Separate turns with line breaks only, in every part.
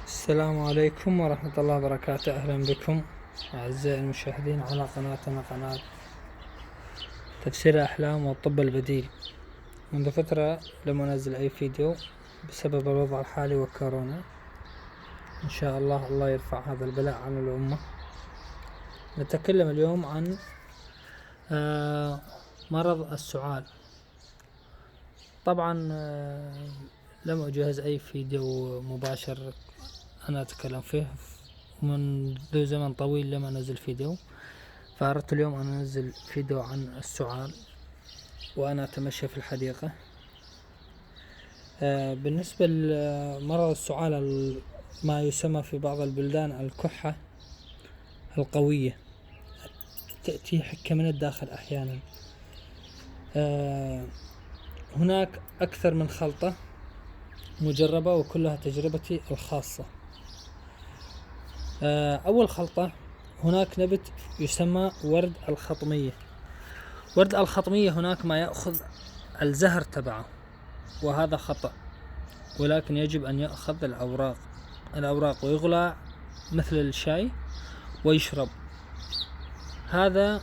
السلام عليكم ورحمة الله وبركاته. أهلا بكم أعزائي المشاهدين على قناتنا، قناة تفسير الأحلام والطب البديل. منذ فترة لم أنزل أي فيديو بسبب الوضع الحالي وكورونا. إن شاء الله يرفع هذا البلاء عن الأمة. نتكلم اليوم عن مرض السعال. طبعا لم أجهز أي فيديو مباشر أنا أتكلم فيه، منذ زمن طويل لم أنزل فيديو، فأردت اليوم أن أنزل فيديو عن السعال وأنا أتمشى في الحديقة. بالنسبة لمرض السعال، ما يسمى في بعض البلدان الكحة القوية، تأتي حكة من الداخل أحيانا. هناك أكثر من خلطة مجربة وكلها تجربتي الخاصة. أول خلطة، هناك نبت يسمى ورد الخطمية. ورد الخطمية هناك ما يأخذ الزهر تبعه، وهذا خطأ، ولكن يجب أن يأخذ الأوراق ويغلى مثل الشاي ويشرب. هذا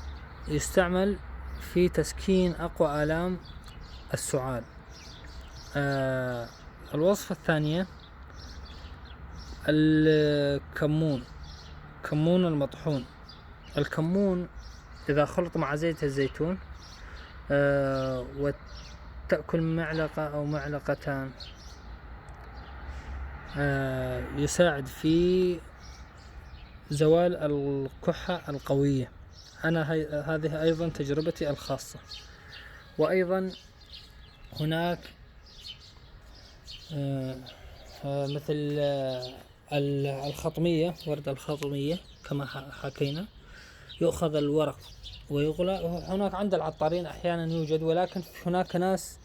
يستعمل في تسكين أقوى آلام السعال. الوصفة الثانية الكمون المطحون. الكمون إذا خلط مع زيت الزيتون وتأكل معلقة أو معلقتان، يساعد في زوال الكحة القوية. أنا هذه أيضا تجربتي الخاصة. وأيضا هناك مثل الخطمية، ورد الخطمية كما حكينا، يؤخذ الورق ويغلى. هناك عند العطارين أحيانا يوجد، ولكن هناك ناس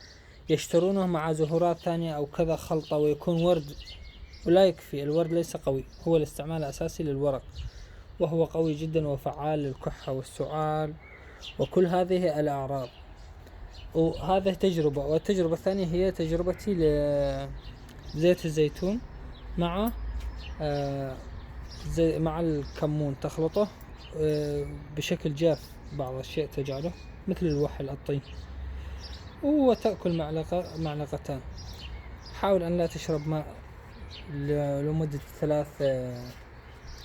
يشترونه مع زهورات ثانية أو كذا خلطة ويكون ورد، ولا يكفي. الورد ليس قوي، هو الاستعمال الأساسي للورق، وهو قوي جدا وفعال للكحة والسعال وكل هذه الأعراض. وهذه تجربة. والتجربة الثانية هي تجربتي لزيت الزيتون مع مع الكمون، تخلطه بشكل جاف، بعض الشيء تجعله مثل الوحل الطين، وتأكل معلقتان. حاول أن لا تشرب ماء لمدة 3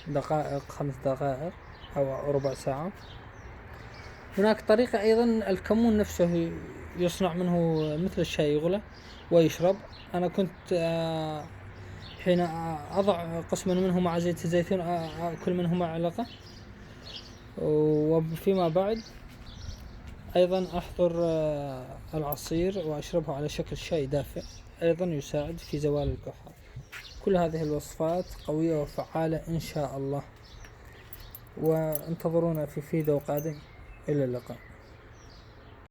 دقائق 5 دقائق أو ربع ساعة. هناك طريقة أيضا، الكمون نفسه يصنع منه مثل الشاي، يغلى ويشرب. أنا كنت حين أضع قسما منه مع زيت الزيتون أكل منه معلقة، وفيما بعد أيضا أحضر العصير وأشربه على شكل شاي دافئ، أيضا يساعد في زوال الكحة. كل هذه الوصفات قوية وفعالة إن شاء الله، وانتظرونا في فيديو قادم. إلى اللقاء.